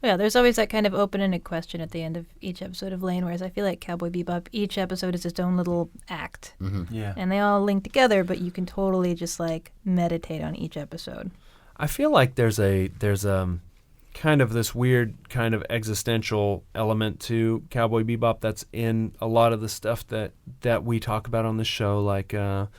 Yeah, there's always that kind of open-ended question at the end of each episode of Lane, whereas I feel like Cowboy Bebop, each episode is its own little act. Yeah. And they all link together, but you can totally just like meditate on each episode. I feel like there's kind of this weird kind of existential element to Cowboy Bebop that's in a lot of the stuff that we talk about on the show, like The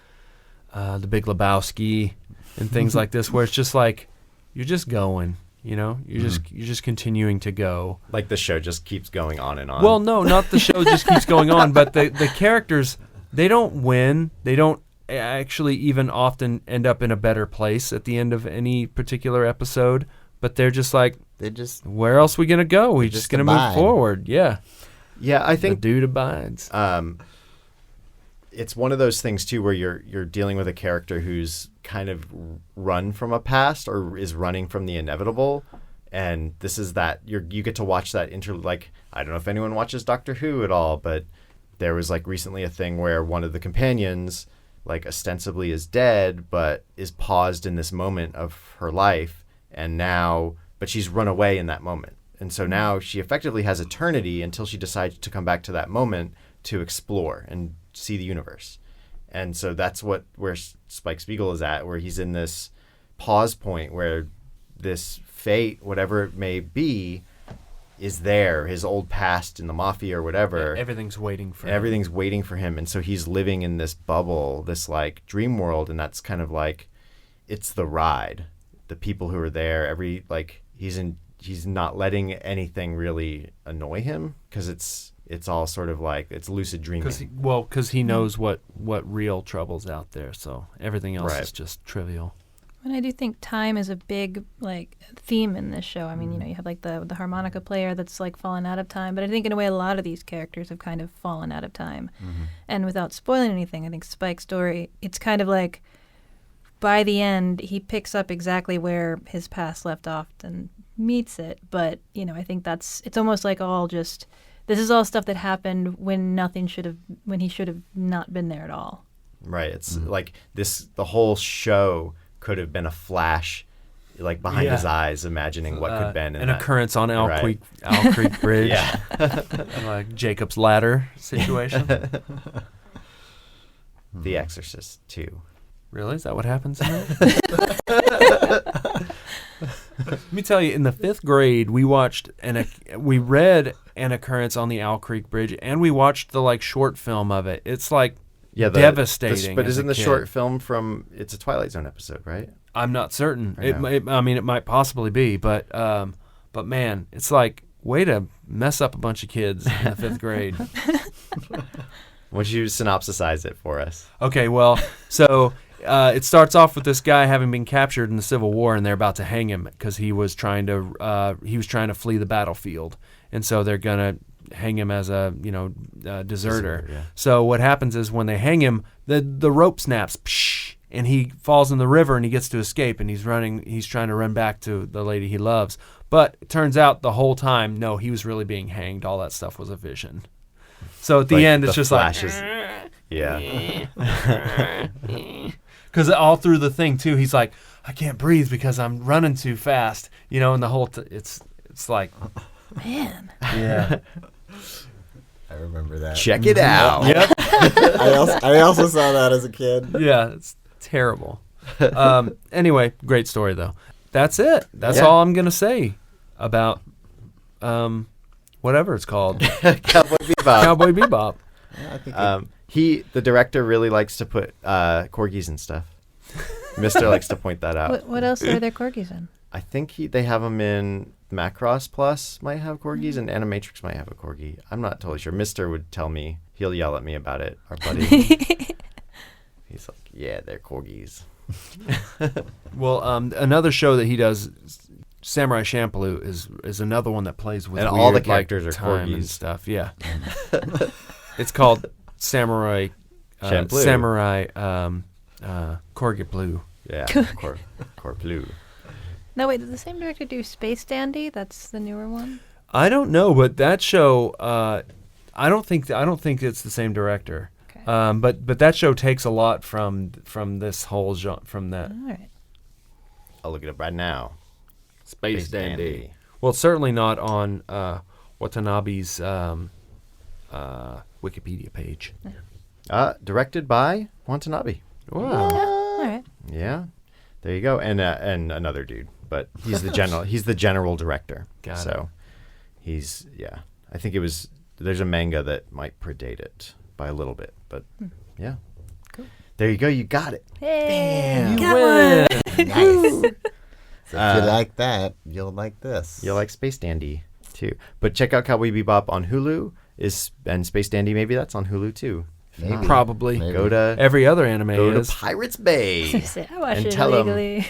Big Lebowski and things like this, where it's just like you're just going, you're just continuing to go. Like the show just keeps going on and on. Well, no, not the show just keeps going on, but the characters, they don't win. They don't actually even often end up in a better place at the end of any particular episode, but they're just like, where else are we going to go? We're just going to move forward. Yeah. Yeah, I think the dude abides. It's one of those things too where you're dealing with a character who's kind of run from a past or is running from the inevitable, and this is that you get to watch that like, I don't know if anyone watches Doctor Who at all, but there was like recently a thing where one of the companions like ostensibly is dead but is paused in this moment of her life, and but she's run away in that moment, and so now she effectively has eternity until she decides to come back to that moment to explore and see the universe. And so that's where Spike Spiegel is at, where he's in this pause point where this fate, whatever it may be, is there, his old past in the mafia or whatever. Everything's waiting for him. Everything's waiting for him. And so he's living in this bubble, this like dream world, and that's kind of like, it's the ride. The people who are there, he's not letting anything really annoy him, because it's all sort of like, it's lucid dreaming. Because he knows what real trouble's out there, so everything else is just trivial. And I do think time is a big like theme in this show. I mean, you have like the harmonica player that's like fallen out of time, but I think in a way a lot of these characters have kind of fallen out of time. And without spoiling anything, I think Spike's story, it's kind of like by the end he picks up exactly where his past left off and meets it. But I think it's almost like all just, this is all stuff that happened when he should have not been there at all. Right. It's like the whole show could have been a flash, like behind his eyes, imagining what could have been an occurrence on Owl Creek Bridge. Yeah. Like Jacob's Ladder situation. The Exorcist 2. Really? Is that what happens in that? Let me tell you, in the 5th grade, we read an occurrence on the Owl Creek Bridge, and we watched the like short film of it. It's like devastating. But isn't the short film it's a Twilight Zone episode, right? I'm not certain. It might possibly be, but man, it's like, way to mess up a bunch of kids in the 5th grade. Would you synopsisize it for us? Okay, well, so it starts off with this guy having been captured in the Civil War, and they're about to hang him because he was trying to flee the battlefield, and so they're gonna hang him as a deserter. Yeah. So what happens is when they hang him, the rope snaps, and he falls in the river, and he gets to escape, and he's trying to run back to the lady he loves. But it turns out the whole time, no, he was really being hanged. All that stuff was a vision. So at the end, it's just flashes. Yeah. Because all through the thing too, he's like, I can't breathe because I'm running too fast, and the whole it's like, man. Yeah. I remember that. Check it out. Yep. I also saw that as a kid. Yeah, it's terrible. Anyway, great story though. That's it. That's all I'm gonna say about whatever it's called, Cowboy Bebop. Cowboy Bebop. Yeah, I think The director really likes to put corgis and stuff. Mister likes to point that out. What else are there corgis in? I think they have them in Macross Plus might have corgis, and Animatrix might have a corgi. I'm not totally sure. Mister would tell me. He'll yell at me about it. Our buddy. He's like, yeah, they're corgis. Well, another show that he does, Samurai Champloo, is another one that plays with And weird, all the characters are time and corgis. stuff. Yeah, it's called Samurai Champloo. Samurai Corgi Blue. Yeah, Corploo. No, wait, did the same director do Space Dandy? That's the newer one. I don't know, but that show, I don't think it's the same director. Okay. But that show takes a lot from this whole genre, from that. All right. I'll look it up right now. Space Dandy. Well, it's certainly not on Watanabe's Wikipedia page. Directed by Watanabe. Wow. All right. Yeah, there you go. And another dude, but he's the general. He's the general director. Got so he's I think there's a manga that might predate it by a little bit, but yeah. Cool. There you go. You got it. Hey, You got win. one. nice. So if you like that, you'll like this. You'll like Space Dandy too. But check out Cowboy Bebop on Hulu. And Space Dandy, maybe that's on Hulu too. If Maybe. not, Probably. Maybe. Go to Every other anime go is. to Pirates Bay. I watch And it tell 'em- illegally.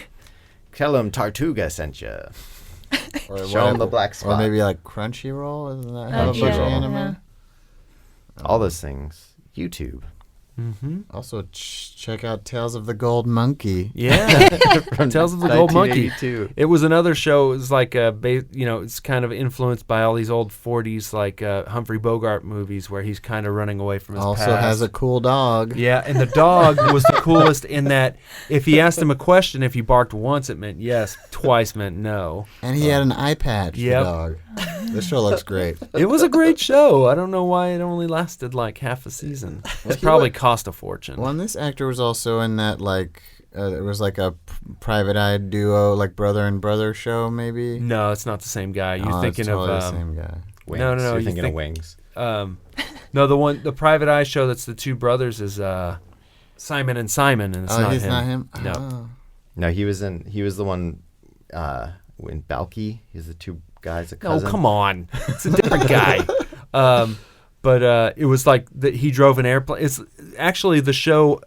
Tell them Tartuga sent you. Or Show 'em whatever. the black Or spot. maybe like Crunchyroll. Isn't that how Oh, they yeah, do anime? yeah. All those things. YouTube. Mm-hmm. Also, check out Tales of the Gold Monkey. Yeah. Tales of the Gold Monkey. 1982. It was another show. It was like it's kind of influenced by all these old 40s like Humphrey Bogart movies where he's kind of running away from his Also past. has a cool dog. Yeah, and the dog was the coolest in that if he asked him a question, if he barked once, it meant yes, twice meant no. And he had an eye patch, Yep. the dog. This show looks great. It was a great show. I don't know why it only lasted like half a season. It probably cost a fortune. Well, and this actor was also in that, like, it was like a private eye duo, like brother and brother show, maybe? No, it's not the same guy. You're Oh, thinking it's totally of the same guy. Wings. No, You're you thinking think- of Wings. no, the Private Eye show that's the two brothers is Simon and Simon, and it's Oh, not he's him. not him? No. Oh. No, he was the one in Balky. He's the two guys, a No, cousin. come on. It's a different guy. But it was like that he drove an airplane. It's actually the show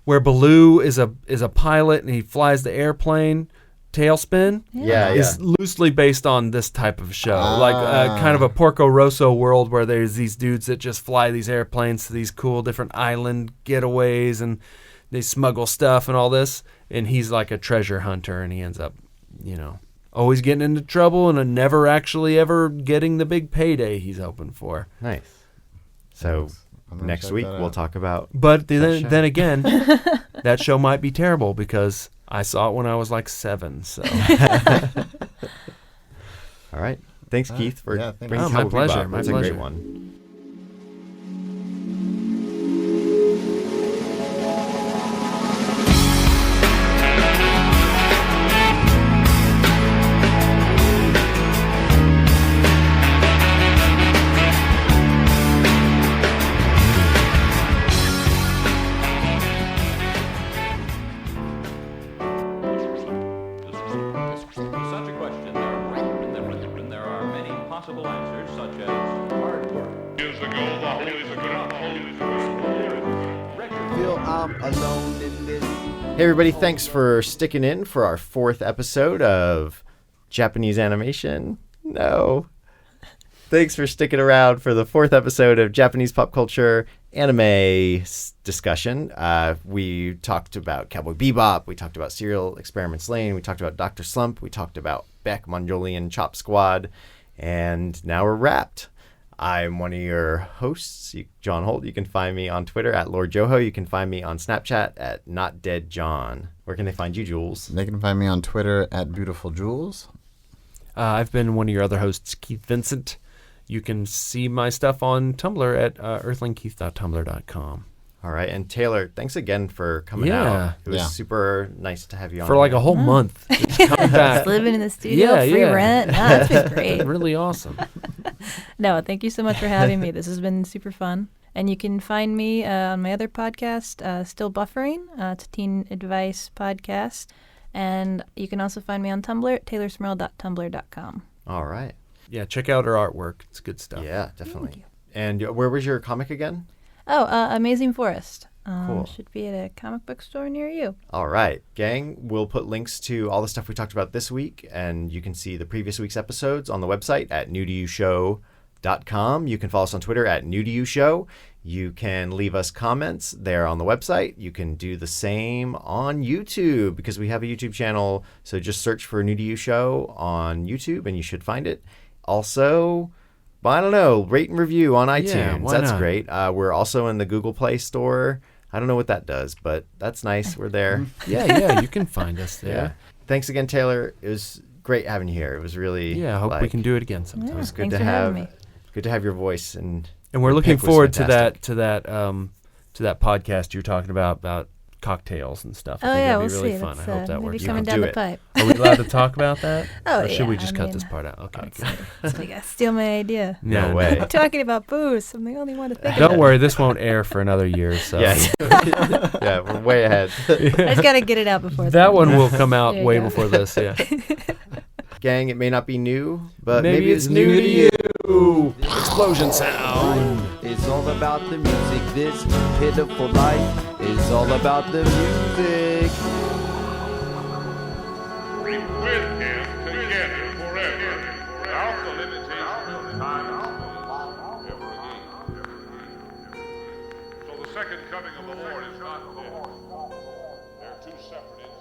where Baloo is a pilot and he flies the airplane. Tailspin Yeah, is loosely based on this type of show, like kind of a Porco Rosso world where there's these dudes that just fly these airplanes to these cool different island getaways and they smuggle stuff and all this. And he's like a treasure hunter and he ends up, always getting into trouble and never actually ever getting the big payday he's hoping for. Nice. So I'm gonna next check week that we'll out. talk about. But show. then again, that show might be terrible because I saw it when I was like 7. So All right. Thanks, Keith, for yeah, thanks. bringing Oh, my Cowboy pleasure, Bebop. my That's a great pleasure. one. Such a question, there are many possible answers, such as hard work. Feel I'm alone in this. Hey, everybody. Thanks for sticking in for our 4th episode of Japanese animation. No. Thanks for sticking around for the 4th episode of Japanese pop culture anime discussion. We talked about Cowboy Bebop. We talked about Serial Experiments Lane. We talked about Dr. Slump. We talked about Beck, Mongolian Chop Squad. And now we're wrapped. I'm one of your hosts, John Holt. You can find me on Twitter at Lord Joho. You can find me on Snapchat at NotDeadJohn. Where can they find you, Jules? They can find me on Twitter at BeautifulJules. I've been one of your other hosts, Keith Vincent. You can see my stuff on Tumblr at earthlingkeith.tumblr.com. All right. And Taylor, thanks again for coming Yeah. out. It was Yeah. super nice to have you on. For like here. a whole month. Just coming back. Just living in the studio, Yeah, free yeah. rent. No, that's been great. Really awesome. No, thank you so much for having me. This has been super fun. And you can find me on my other podcast, Still Buffering. It's a teen advice podcast. And you can also find me on Tumblr, taylorsmurl.tumblr.com. All right. Yeah, check out her artwork. It's good stuff. Yeah, definitely. And where was your comic again? Oh, Amazing Forest. Cool. Should be at a comic book store near you. All right, gang. We'll put links to all the stuff we talked about this week, and you can see the previous week's episodes on the website at newtoyoushow.com. You can follow us on Twitter at newtoyoushow. You can leave us comments there on the website. You can do the same on YouTube because we have a YouTube channel. So just search for New to You Show on YouTube, and you should find it. Also, I don't know, rate and review on iTunes. why That's not? great. We're also in the Google Play Store. I don't know what that does, but that's nice. We're there. Yeah, you can find us Yeah. there. Thanks again, Taylor. It was great having you here. It was really Yeah, I hope we like, can do it again sometime. It was good Thanks to for having have me. good to have your voice and And we're your looking pick was forward to fantastic. that podcast you're talking about cocktails and stuff. I Oh, think yeah, that'd we'll be really see. fun. I That's, hope that maybe works. coming can down do the it. pipe. Are we allowed to talk about that? Oh, Or should yeah, we just I cut mean, this part out? Okay. It's, good. it's like, steal my idea. No way. Talking about booze. I'm the only one to think Don't of worry, this won't air for another year. So Yeah, yeah, we're way ahead. it. I just got to get it out before that then. one will come out There you way go. before this. Yeah. Gang, it may not be new, but Maybe it's new to you. Explosion sound. It's all about the music. This pitiful life is all about the music. With him together forever, without the limitation of time ever again. So the second coming of the Lord is not there. They're two separate entities.